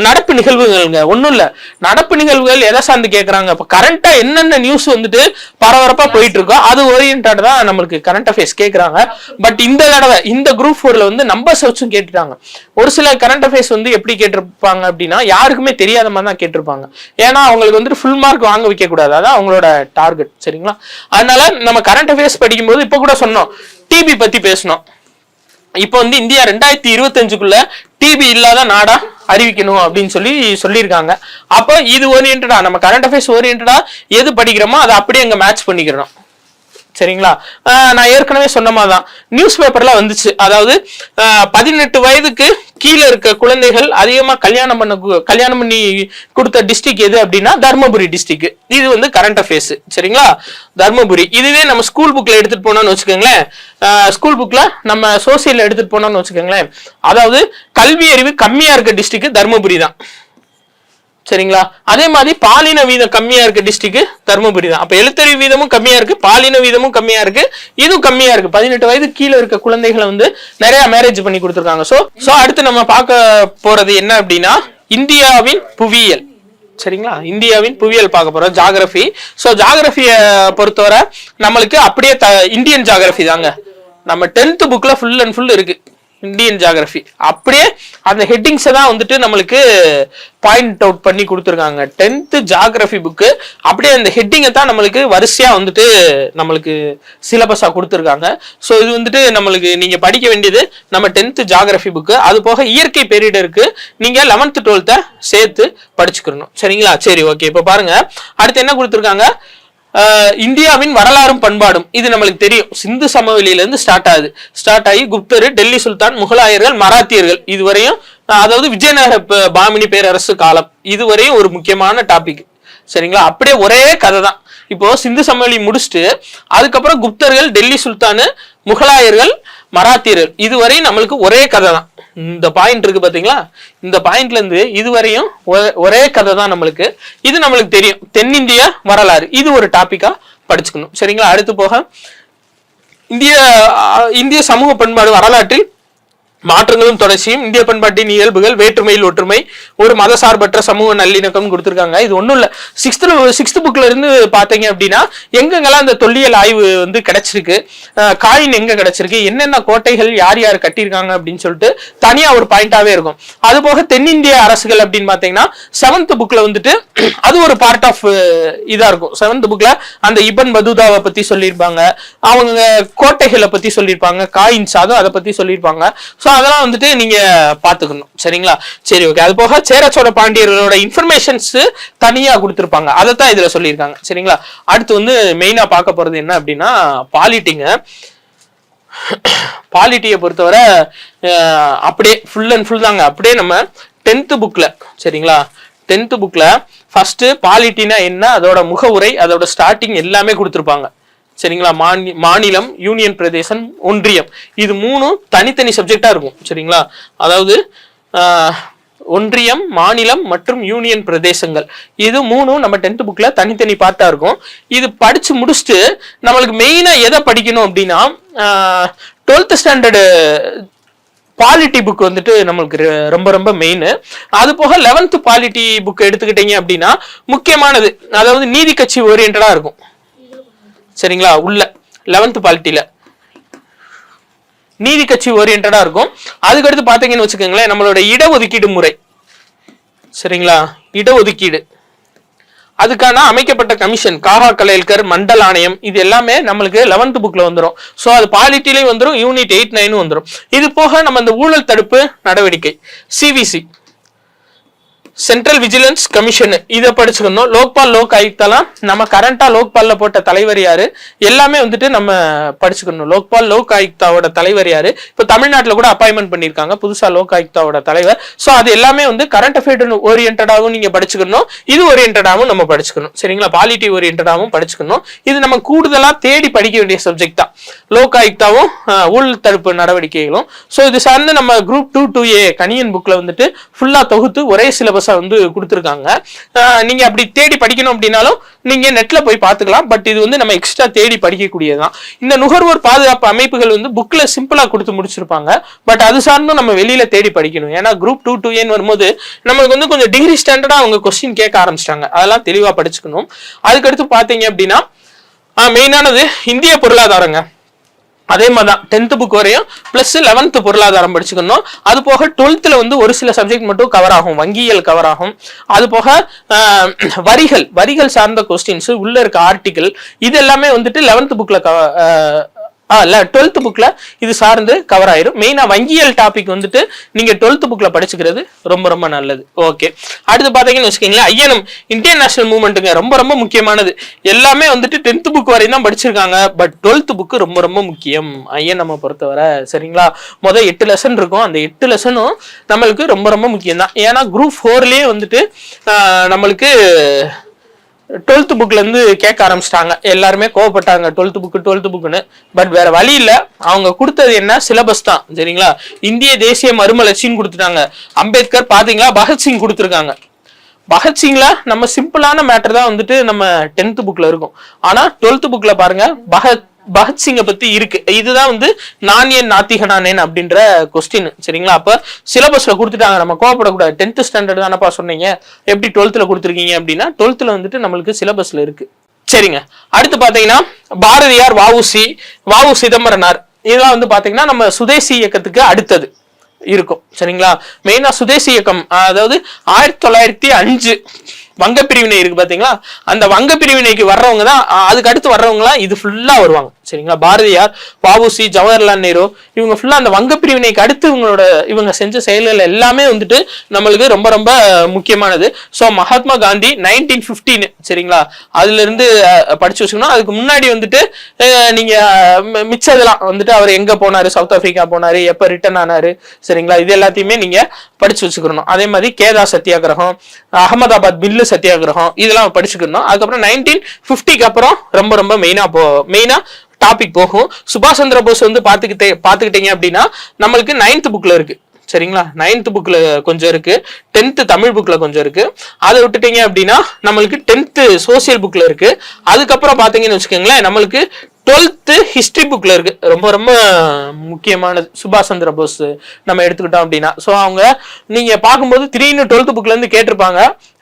நடப்பு நிகழ்வுகள்ங்க. ஒண்ணும் இல்ல, நடப்பு நிகழ்வுகள் எதை சார்ந்து கேட்கறாங்க, இப்ப கரண்டா என்னென்ன நியூஸ் வந்துட்டு பரபரப்பா போயிட்டு இருக்கோ அது ஓரியன்டா தான் நம்மளுக்கு கரண்ட் அஃபேர்ஸ் கேட்கறாங்க. பட் இந்த தடவை இந்த குரூப் 4ல வந்து நம்பர்ஸ் வச்சும் கேட்டுட்டாங்க. ஒரு சில கரண்ட் அஃபேர்ஸ் வந்து எப்படி கேட்டிருப்பாங்க அப்படின்னா யாருக்குமே தெரியாத மாதிரி தான் கேட்டிருப்பாங்க. ஏன்னா அவங்களுக்கு வந்துட்டு ஃபுல் மார்க் வாங்க வைக்க கூடாது, அதான் அவங்களோட டார்கெட். சரிங்களா? அதனால நம்ம கரண்ட் அஃபேர்ஸ் படிக்கும்போது இப்ப கூட சொன்னோம், டிபி பத்தி பேசணும். இப்ப வந்து இந்தியா 2025க்குள்ள டிபி இல்லாத நாடா அறிவிக்கணும் அப்படின்னு சொல்லியிருக்காங்க. அப்போ இது ஓரியன்டா, நம்ம கரண்ட் அஃபேர்ஸ் ஓரியன்டா எது படிக்கிறோமோ அதை அப்படியே அங்க மேட்ச் பண்ணிக்கிறோம். சரிங்களா? நான் ஏற்கனவே சொன்ன மாதிரிதான் நியூஸ் பேப்பர்ல வந்துச்சு. அதாவது 18 வயதுக்கு கீழே இருக்க குழந்தைகள் அதிகமா கல்யாணம் பண்ணி கொடுத்த டிஸ்ட்ரிக்ட் எது அப்படின்னா தர்மபுரி டிஸ்ட்ரிக்ட். இது வந்து கரண்ட் அஃபேர்ஸ். சரிங்களா? தர்மபுரி. இதுவே நம்ம ஸ்கூல் புக்ல எடுத்துட்டு போனோம்னு வச்சுக்கோங்களேன், ஸ்கூல் புக்ல நம்ம சோசியல் எடுத்துட்டு போனோம்னு வச்சுக்கோங்களேன், அதாவது கல்வி அறிவு கம்மியா இருக்க டிஸ்ட்ரிக்ட் தர்மபுரி தான். சரிங்களா? அதே மாதிரி பாலின வீதம் கம்மியா இருக்கு டிஸ்ட்ரிக்ட் தர்மபுரி தான். அப்ப எழுத்தறிவு வீதமும் கம்மியா இருக்கு, பாலின வீதமும் கம்மியா இருக்கு, இதுவும் கம்மியா இருக்கு. 18 வயது கீழே இருக்க குழந்தைகளை வந்து நிறைய மேரேஜ் பண்ணி கொடுத்துருக்காங்க. சோ அடுத்து நம்ம பார்க்க போறது என்ன அப்படின்னா இந்தியாவின் புவியியல். சரிங்களா, இந்தியாவின் புவியியல் பார்க்க போறோம், ஜாகிரபி. ஸோ ஜாகிரபிய பொறுத்தவரை நம்மளுக்கு அப்படியே இந்தியன் ஜாகிரபி தாங்க. நம்ம 10th புக்ல ஃபுல் அண்ட் ஃபுல் இருக்கு இந்தியன் ஜாகிரபி. அப்படியே அந்த ஹெட்டிங்ஸை தான் வந்துட்டு நம்மளுக்கு பாயிண்ட் அவுட் பண்ணி கொடுத்துருக்காங்க. 10th ஜாகிரபி புக்கு அப்படியே அந்த ஹெட்டிங்கை தான் நம்மளுக்கு வரிசையா வந்துட்டு நம்மளுக்கு சிலபஸா கொடுத்துருக்காங்க. ஸோ இது வந்துட்டு நம்மளுக்கு நீங்க படிக்க வேண்டியது நம்ம 10th ஜாகிரபி புக்கு. அது போக இயற்கை பேரிடருக்கு நீங்க 11th 12th சேர்த்து படிச்சுக்கணும். சரிங்களா, சரி ஓகே. இப்போ பாருங்க அடுத்து என்ன கொடுத்துருக்காங்க, இந்தியாவின் வரலாறும் பண்பாடும். இது நம்மளுக்கு தெரியும், சிந்து சமவெளியில இருந்து ஸ்டார்ட் ஆகி குப்தர், டெல்லி சுல்தான், முகலாயர்கள், மராத்தியர்கள் இதுவரையும், அதாவது விஜயநகர பாமினி பேரரசு காலம் இதுவரையும் ஒரு முக்கியமான டாபிக். சரிங்களா, அப்படியே ஒரே கதை தான். இப்போ சிந்து சமவெளி முடிச்சுட்டு அதுக்கப்புறம் குப்தர்கள், டெல்லி சுல்தானு, முகலாயர்கள், மராத்தியர்கள் இதுவரையும் நம்மளுக்கு ஒரே கதை தான். இந்த பாயிண்ட் இருக்கு பாத்தீங்களா, இந்த பாயிண்ட்ல இருந்து இதுவரையும் ஒரே கதை தான் நம்மளுக்கு. இது நம்மளுக்கு தெரியும், தென்னிந்திய வரலாறு இது ஒரு டாபிக்கா படிச்சுக்கணும். சரிங்களா, அடுத்து போக இந்திய சமூக பண்பாடு வரலாற்றில் மாற்றங்களும் தொடர்ச்சியும், இந்திய பண்பாட்டின் இயல்புகள், வேற்றுமையில் ஒற்றுமை, ஒரு மதசார்பற்ற சமூக நல்லிணக்கம் கொடுத்துருக்காங்க. இது ஒன்றும் இல்லை, சிக்ஸ்த் புக்ல இருந்து பார்த்தீங்க அப்படின்னா எங்கெங்கெல்லாம் இந்த தொல்லியல் ஆய்வு வந்து கிடைச்சிருக்கு, காயின் எங்க கிடைச்சிருக்கு, என்னென்ன கோட்டைகள் யார் யார் கட்டியிருக்காங்க அப்படின்னு சொல்லிட்டு தனியா ஒரு பாயிண்டாவே இருக்கும். அது போக தென்னிந்திய அரசுகள் அப்படின்னு பார்த்தீங்கன்னா 7th புக்ல வந்துட்டு அது ஒரு பார்ட் ஆஃப் இதா இருக்கும். 7th புக்ல அந்த இபன் பதுதாவை பத்தி சொல்லியிருப்பாங்க, அவங்க கோட்டைகளை பத்தி சொல்லியிருப்பாங்க, காயின்ஸ் அதை பத்தி சொல்லியிருப்பாங்க. அதெல்லாம் வந்துட்டு நீங்க பாத்துக்கணும். சரிங்களா, சரி ஓகே. அது போக சேர சோழ பாண்டியர்களோட இன்ஃபர்மேஷன்ஸ் தனியா கொடுத்துருப்பாங்க, அதைத்தான் இதுல சொல்லியிருக்காங்க. சரிங்களா, அடுத்து வந்து மெயினா பார்க்க போறது என்ன அப்படின்னா பாலிட்டிங்க. பாலிட்டியை பொறுத்தவரை அப்படியே ஃபுல் அண்ட் ஃபுல் தாங்க. அப்படியே நம்ம 10th புக்ல, சரிங்களா, 10th புக்ல ஃபர்ஸ்ட் பாலிட்டினா என்ன, அதோட முகவுரை, அதோட ஸ்டார்டிங் எல்லாமே கொடுத்துருப்பாங்க. சரிங்களா, மாநிலம், யூனியன் பிரதேசம், ஒன்றியம் இது மூணும் தனித்தனி சப்ஜெக்டா இருக்கும். சரிங்களா, அதாவது ஒன்றியம், மாநிலம் மற்றும் யூனியன் பிரதேசங்கள் இது மூணும் நம்ம 10th புக்ல தனித்தனி பார்ட்டா இருக்கும். இது படிச்சு முடிச்சுட்டு நம்மளுக்கு மெயினா எதை படிக்கணும் அப்படின்னா 12th ஸ்டாண்டர்டு பாலிட்டி புக் வந்துட்டு நம்மளுக்கு ரொம்ப ரொம்ப மெயின். அது போக 11th பாலிட்டி புக் எடுத்துக்கிட்டீங்க அப்படின்னா முக்கியமானது, அதாவது நீதி கட்சி ஓரியன்டா இருக்கும். சரிங்களா, உள்ள 11th பாலிட்டியில நீதி கட்சி ஓரியன்டா இருக்கும். அதுக்கடுத்து பாத்தீங்கன்னு வச்சுக்கோங்களேன், நம்மளோட இடஒதுக்கீடு முறை. சரிங்களா, இடஒதுக்கீடு அதுக்கான அமைக்கப்பட்ட கமிஷன், காஹா கலேல்கர், மண்டல் ஆணையம் இது எல்லாமே நம்மளுக்கு 11th புக்ல வந்துடும். ஸோ அது பாலிட்டிலையும் வந்துடும், யூனிட் 8, 9 வந்துடும். இது போக நம்ம இந்த ஊழல் தடுப்பு நடவடிக்கை சிவிசி, சென்ட்ரல் விஜிலன்ஸ் கமிஷன் இதை படிச்சுக்கணும். லோக்பால், லோக் ஆயுக்தாலாம் நம்ம கரண்டா லோக்பால்ல போட்ட தலைவர் யாரு எல்லாமே வந்துட்டு நம்ம படிச்சுக்கணும். லோக்பால், லோக் ஆயுக்தாவோட தலைவர் யாரு, இப்போ தமிழ்நாட்டில் கூட அப்பாயின்மெண்ட் பண்ணியிருக்காங்க புதுசா லோக் ஆயுக்தாவோட தலைவர். ஸோ அது எல்லாமே வந்து கரண்ட் அஃபேர்ஸ் ஓரியன்டாகவும் நீங்க படிச்சுக்கணும், இது ஓரியன்டாகவும் நம்ம படிச்சுக்கணும். சரிங்களா, பாலிட்டி ஓரியன்டாகவும் படிச்சுக்கணும். இது நம்ம கூடுதலா தேடி படிக்க வேண்டிய சப்ஜெக்ட் தான், லோக் ஆயுக்தாவும் ஊழல் தடுப்பு நடவடிக்கைகளும். ஸோ இது சார்ந்து நம்ம குரூப் 2 2A கணியன் புக்ல வந்துட்டு ஃபுல்லா தொகுத்து ஒரே சிலபஸ் வந்து கொடுத்துருக்காங்க. நீங்க அப்படி தேடி படிக்கணும் அப்படின்னாலும் நீங்க நெட்ல போய் பார்த்துக்கலாம். பட் இது வந்து நம்ம எக்ஸ்ட்ரா தேடி படிக்கக்கூடியதான். இந்த நுகர்வோர் பாதுகாப்பு அமைப்புகள் வந்து புக்ல சிம்பிளா கொடுத்து முடிச்சிருப்பாங்க. பட் அது சார்ந்தும் நம்ம வெளியில தேடி படிக்கணும். ஏன்னா குரூப் 2 2A வரும்போது நமக்கு வந்து கொஞ்சம் டிகிரி ஸ்டாண்டர்டா அவங்க கொஸ்டின் கேட்க ஆரம்பிச்சிட்டாங்க, அதெல்லாம் தெளிவா படிச்சுக்கணும். அதுக்கடுத்து பாத்தீங்க அப்படின்னா மெயினானது இந்திய பொருளாதாரங்க. அதே மாதிரிதான் 10th புக் வரையும் பிளஸ் 11th பொருளாதாரம் படிச்சுக்கணும். அது போக 12th வந்து ஒரு சில சப்ஜெக்ட் மட்டும் கவர் ஆகும், வங்கியல் கவர் ஆகும். அது போக வரிகள் சார்ந்த கொஸ்டின்ஸ், உள்ள இருக்க ஆர்டிகிள் இது எல்லாமே வந்துட்டு 11th புக்ல 12th புக்ல இது சார்ந்து கவர் ஆயிரும். மெயினா வங்கியல் டாபிக் வந்துட்டு நீங்க 12th புக்ல படிச்சுக்கிறது ரொம்ப ரொம்ப நல்லது. ஓகே, அடுத்து பாத்தீங்கன்னு வச்சுக்கீங்களேன், ஐஎன்எம் இந்தியன் நேஷனல் மூவ்மெண்ட்டுங்க ரொம்ப ரொம்ப முக்கியமானது. எல்லாமே வந்துட்டு 10th புக் வரையும் தான் படிச்சிருக்காங்க. பட் 12th புக் ரொம்ப ரொம்ப முக்கியம் ஐஎன்எம் பொறுத்தவரை. சரிங்களா, மொதல் 8 லெசன் இருக்கும், அந்த 8 லெசனும் நம்மளுக்கு ரொம்ப ரொம்ப முக்கியம் தான். ஏன்னா குரூப் 4லயே வந்துட்டு நம்மளுக்கு 12th புக்ல இருந்து கேட்க ஆரம்பிச்சிட்டாங்க, எல்லாருமே கோவப்பட்டாங்க 12th புக்னு. பட் வேற வழி இல்ல, அவங்க கொடுத்தது என்ன சிலபஸ் தான். சரிங்களா, இந்திய தேசிய மறுமலர்ச்சின்னு கொடுத்துட்டாங்க. அம்பேத்கர் பாத்தீங்களா, பகத்சிங் கொடுத்துருக்காங்க. பகத்சிங்ல நம்ம சிம்பிளான மேட்டர் தான் வந்துட்டு நம்ம 10th புக்ல இருக்கும். ஆனா 12th புக்ல பாருங்க பகத்சிங்கை பத்தி இருக்கு. இதுதான் வந்து நான் ஏன் நாத்திகனானேன் அப்படின்ற கொஸ்டின். சரிங்களா? அப்ப சிலபஸ்ல கொடுத்துட்டாங்க, நம்ம கோவப்படக்கூடாது. 10th ஸ்டாண்டர்ட் தானப்பா சொன்னீங்க, எப்படி 12th கொடுத்துருக்கீங்க அப்படின்னா 12th வந்துட்டு நம்மளுக்கு சிலபஸ்ல இருக்கு. சரிங்க. அடுத்து பாத்தீங்கன்னா பாரதியார், வாவு சிதம்பரனார், இதெல்லாம் வந்து பாத்தீங்கன்னா நம்ம சுதேசி இயக்கத்துக்கு அடுத்தது இருக்கும். சரிங்களா? மெயினா சுதேசி இயக்கம், அதாவது 1905 வங்க பிரிவினை இருக்கு பாத்தீங்களா, அந்த வங்க பிரிவினைக்கு வர்றவங்க தான், அதுக்கு அடுத்து வர்றவங்கலாம் இது ஃபுல்லா வருவாங்க. சரிங்களா? பாரதியார், வஉசி, ஜவஹர்லால் நேரு, இவங்க ஃபுல்லா அந்த வங்க பிரிவினைக்கு அடுத்து இவங்க செஞ்ச செயல்கள் எல்லாமே வந்துட்டு நம்மளுக்கு ரொம்ப ரொம்ப முக்கியமானது. ஸோ மகாத்மா காந்தி 1915, சரிங்களா, அதுல இருந்து படிச்சு வச்சுக்கணும். அதுக்கு முன்னாடி வந்துட்டு நீங்க மிச்சதெல்லாம் வந்துட்டு அவர் எங்க போனாரு, சவுத் ஆப்பிரிக்கா போனாரு, எப்ப ரிட்டர்ன் ஆனாரு, சரிங்களா, இது எல்லாத்தையுமே நீங்க படிச்சு வச்சுக்கணும். அதே மாதிரி கேதா சத்தியாகிரகம், அகமதாபாத் மில்லு சத்தியாகிரகம், இதெல்லாம் படிச்சுக்கணும். அதுக்கப்புறம் 1950க்கு அப்புறம் ரொம்ப ரொம்ப மெயினா டாபிக் போகும். சுபாஷ் சந்திர போஸ் வந்து பாத்துக்கிட்டீங்க அப்படின்னா நம்மளுக்கு 9th புக்ல இருக்கு. சரிங்களா? 9th புக்ல கொஞ்சம் இருக்கு, 10th தமிழ் புக்ல கொஞ்சம் இருக்கு. அதை விட்டுட்டீங்க அப்படின்னா நம்மளுக்கு 10th சோசியல் புக்ல இருக்கு. அதுக்கப்புறம் பாத்தீங்கன்னு வச்சுக்கோங்களேன், நம்மளுக்கு 12th ஹிஸ்டரி புக்ல இருக்கு. ரொம்ப ரொம்ப முக்கியமானது சுபாஷ் சந்திர போஸ் நம்ம எடுத்துக்கிட்டோம் அப்படின்னா. ஸோ அவங்க நீங்க பார்க்கும்போது 12th புக்ல இருந்து கேட்டிருப்பாங்க,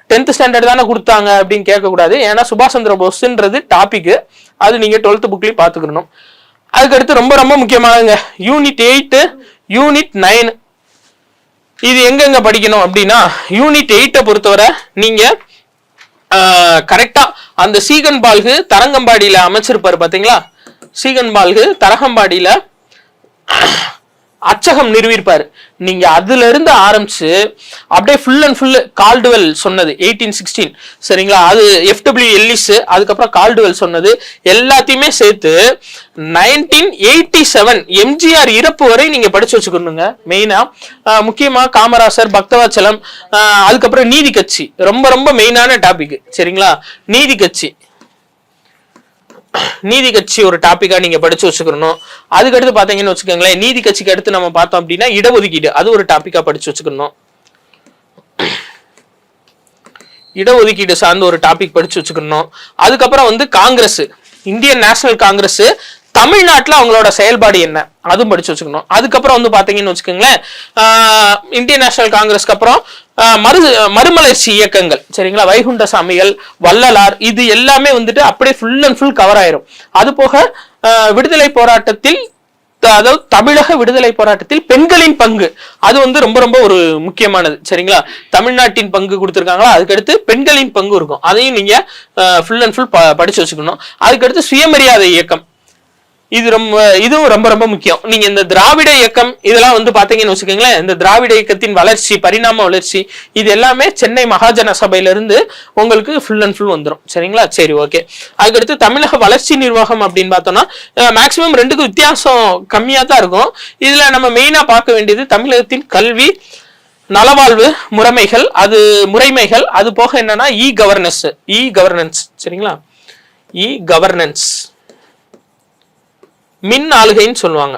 10th ஸ்டாண்டர்ட் தானே கொடுத்தாங்க அப்படின்னு கேட்கக்கூடாது. ஏன்னா சுபாஷ் சந்திர போஸ்ன்றது டாபிக், அது நீங்க 12th புக்லயும் பாத்துக்கணும். அதுக்கடுத்து ரொம்ப ரொம்ப முக்கியமானதுங்க யூனிட் 8, யூனிட் 9. இது எங்கெங்க படிக்கணும் அப்படின்னா, யூனிட் 8 பொறுத்தவரை நீங்க கரெக்டா அந்த சீகன் பால்கு தரங்கம்பாடியில அமைச்சிருப்பாரு பாத்தீங்களா, சீகன் பால்கு தரங்கம்பாடியில அச்சகம் நிறுவிருப்பாரு. நீங்க அதுல இருந்து ஆரம்பிச்சு அப்படியே ஃபுல் அண்ட் ஃபுல் கால்டுவெல் சொன்னது 1816, சரிங்களா, அது FW எல்லிஸ், அதுக்கப்புறம் கால்டுவெல் சொன்னது எல்லாத்தையுமே சேர்த்து 1987 எம்ஜிஆர் இறப்பு வரை நீங்க படிச்சு வச்சுக்கணுங்க. மெயினா முக்கியமா காமராசர், பக்தவாச்சலம், அதுக்கப்புறம் நீதி கட்சி ரொம்ப ரொம்ப மெயினான டாபிக். சரிங்களா? நீதி கட்சி ஒரு டாபிக்கா நீங்க படிச்சு வச்சுக்கணும். அதுக்கடுத்து பாத்தீங்கன்னு வச்சுக்கோங்களேன், நீதி கட்சிக்கு அடுத்து நம்ம பார்த்தோம் அப்படின்னா இடஒதுக்கீடு, அது ஒரு டாபிக்கா படிச்சு வச்சுக்கணும். இடஒதுக்கீடு சார்ந்த ஒரு டாபிக் படிச்சு வச்சுக்கணும். அதுக்கப்புறம் வந்து காங்கிரஸ், இந்தியன் நேஷனல் காங்கிரஸ் தமிழ்நாட்டுல அவங்களோட செயல்பாடு என்ன, அதுவும் படிச்சு வச்சுக்கணும். அதுக்கப்புறம் வந்து பாத்தீங்கன்னு வச்சுக்கோங்களேன், இந்தியன் நேஷனல் காங்கிரஸ்க்கு அப்புறம் மறுமலர்ச்சி இயக்கங்கள், சரிங்களா, வைகுண்ட சாமிகள், வள்ளலார், இது எல்லாமே வந்துட்டு அப்படியே ஃபுல் அண்ட் ஃபுல் கவர் ஆயிரும். அது போக விடுதலை போராட்டத்தில், அதாவது தமிழக விடுதலை போராட்டத்தில் பெண்களின் பங்கு, அது வந்து ரொம்ப ரொம்ப ஒரு முக்கியமானது. சரிங்களா? தமிழ்நாட்டின் பங்கு கொடுத்துருக்காங்களா, அதுக்கடுத்து பெண்களின் பங்கு இருக்கும், அதையும் நீங்க ஃபுல் அண்ட் ஃபுல் படிச்சு வச்சுக்கணும். அதுக்கடுத்து சுயமரியாதை இயக்கம், இதுவும் ரொம்ப ரொம்ப முக்கியம். நீங்க இந்த திராவிட இயக்கம் இதெல்லாம் வந்து பாத்தீங்கன்னு வச்சுக்கோங்களேன், இந்த திராவிட இயக்கத்தின் வளர்ச்சி, பரிணாம வளர்ச்சி, இது எல்லாமே சென்னை மகாஜன சபையில இருந்து உங்களுக்கு ஃபுல் அண்ட் ஃபுல் வந்துடும். சரிங்களா? சரி, ஓகே. அதுக்கடுத்து தமிழக வளர்ச்சி நிர்வாகம் அப்படின்னு பார்த்தோம்னா மேக்சிமம் 2க்கும் வித்தியாசம் கம்மியா தான் இருக்கும். இதுல நம்ம மெயினா பார்க்க வேண்டியது தமிழகத்தின் கல்வி, நலவாழ்வு முறைமைகள், அது போக என்னன்னா இ கவர்னன்ஸ், சரிங்களா, இ கவர்னன்ஸ், மின் ஆளுகைன்னு சொல்லுவாங்க.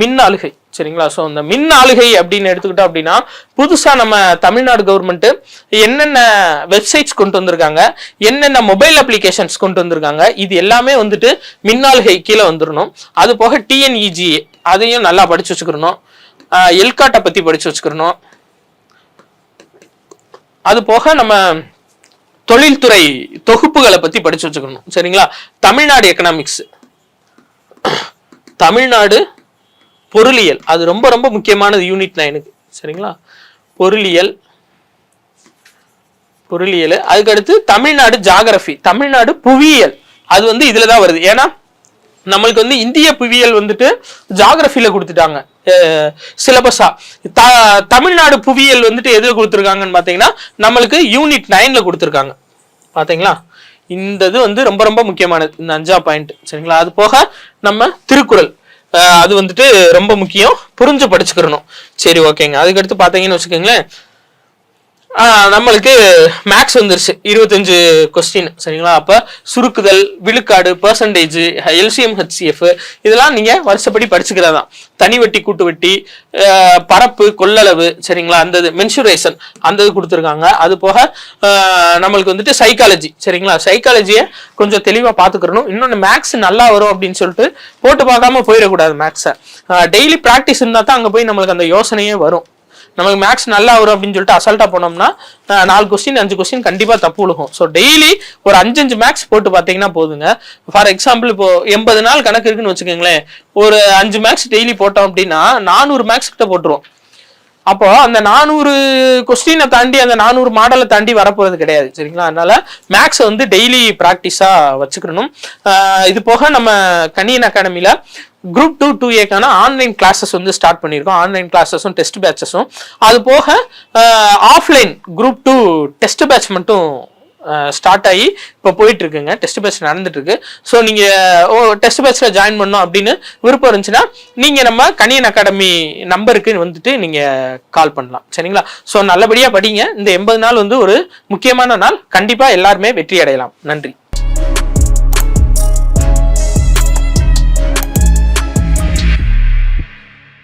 மின் ஆளுகை, சரிங்களா? ஸோ இந்த மின் ஆளுகை அப்படின்னு எடுத்துக்கிட்டோம் அப்படின்னா புதுசா நம்ம தமிழ்நாடு கவர்மெண்ட் என்னென்ன வெப்சைட்ஸ் கொண்டு வந்திருக்காங்க, என்னென்ன மொபைல் அப்ளிகேஷன்ஸ் கொண்டு வந்திருக்காங்க, இது எல்லாமே வந்துட்டு மின் ஆளுகை கீழே வந்துடணும். அது போக TNEGA அதையும் நல்லா படிச்சு வச்சுக்கணும். எல்காட்டை பத்தி படிச்சு வச்சுக்கணும். அது போக நம்ம தொழில்துறை தொகுப்புகளை பத்தி படிச்சு வச்சுக்கணும். சரிங்களா? தமிழ்நாடு எக்கனாமிக்ஸ், தமிழ்நாடு பொருளியல், அது ரொம்ப ரொம்ப முக்கியமானது யூனிட் 9க்கு. சரிங்களா? பொருளியல். அதுக்கடுத்து தமிழ்நாடு ஜாகிரபி, தமிழ்நாடு புவியியல், அது வந்து இதுலதான் வருது. ஏன்னா நம்மளுக்கு வந்து இந்திய புவியியல் வந்துட்டு ஜாகிரபில கொடுத்துட்டாங்க சிலபஸா. தமிழ்நாடு புவியியல் வந்துட்டு எதுல கொடுத்துருக்காங்கன்னு பாத்தீங்கன்னா நம்மளுக்கு யூனிட் 9ல கொடுத்துருக்காங்க. பாத்தீங்களா? இந்த இது வந்து ரொம்ப ரொம்ப முக்கியமானது, இந்த 5ஆம் பாயிண்ட். சரிங்களா? அது போக நம்ம திருக்குறள், அது வந்துட்டு ரொம்ப முக்கியம், புரிஞ்சு படிச்சுக்கிறணும். சரி, ஓகேங்க. அதுக்கடுத்து பாத்தீங்கன்னு வச்சுக்கோங்களேன், நம்மளுக்கு மேக்ஸ் வந்துருச்சு 25 கொஸ்டின் சரிங்களா. அப்ப சுருக்குதல், விழுக்காடு, பெர்சன்டேஜ், எல்சிஎம், ஹெச்சிஎஃப் இதெல்லாம் நீங்க வருஷப்படி படிச்சுக்கிறதா. தனி வட்டி, கூட்டு வட்டி, பரப்பு, கொள்ளளவு சரிங்களா, அந்த மென்சுரேஷன் அந்த கொடுத்துருக்காங்க. அது போக நம்மளுக்கு வந்துட்டு சைக்காலஜி சரிங்களா. சைக்காலஜியை கொஞ்சம் தெளிவா பாத்துக்கிறணும். இன்னொன்னு மேக்ஸ் நல்லா வரும் அப்படின்னு சொல்லிட்டு போட்டு பார்க்காம போயிடக்கூடாது. மேக்ஸை டெய்லி பிராக்டிஸ் இருந்தா தான் அங்க போய் நம்மளுக்கு அந்த யோசனையே வரும். நமக்கு மேக்ஸ் நல்லா வரும் அப்படின்னு சொல்லிட்டு அசால்ட்டா போனோம்னா 4 கொஸ்டின் 5 கொஸ்டின் கண்டிப்பா தப்பு விழுகும். ஸோ டெய்லி ஒரு 5 மேக்ஸ் போட்டு பார்த்தீங்கன்னா போதுங்க. ஃபார் எக்ஸாம்பிள் இப்போ 80 நாள் கணக்கு இருக்குன்னு வச்சுக்கோங்களேன், ஒரு 5 மேக்ஸ் டெய்லி போட்டோம் அப்படின்னா 400 மேக்ஸ் கிட்ட போட்டுருவோம். அப்போ அந்த 400 கொஸ்டினை தாண்டி அந்த 400 மாடலை தாண்டி வரப்போறது கிடையாது சரிங்களா. அதனால மேக்ஸ் வந்து டெய்லி ப்ராக்டிஸா வச்சுக்கணும். இது போக நம்ம கணியன் அகாடமியில குரூப் 2 2A ஆன்லைன் கிளாஸஸ் வந்து ஸ்டார்ட் பண்ணியிருக்கோம். ஆன்லைன் கிளாஸஸும் டெஸ்ட் பேட்சஸும். அது போக ஆஃப்லைன் குரூப் 2 டெஸ்ட் பேட்ச் மட்டும் ஸ்டார்ட் ஆகி இப்போ போயிட்டு இருக்குங்க. டெஸ்ட் பேட்ச் நடந்துட்டு இருக்கு. ஸோ நீங்க டெஸ்ட் பேட்ச்ல ஜாயின் பண்ணோம் அப்படின்னு விருப்பம் இருந்துச்சுன்னா நீங்க நம்ம கணியன் அகாடமி நம்பருக்கு வந்துட்டு நீங்க கால் பண்ணலாம் சரிங்களா. ஸோ நல்லபடியா படிங்க. இந்த 80 நாள் வந்து ஒரு முக்கியமான நாள். கண்டிப்பா எல்லாருமே வெற்றி அடையலாம். நன்றி.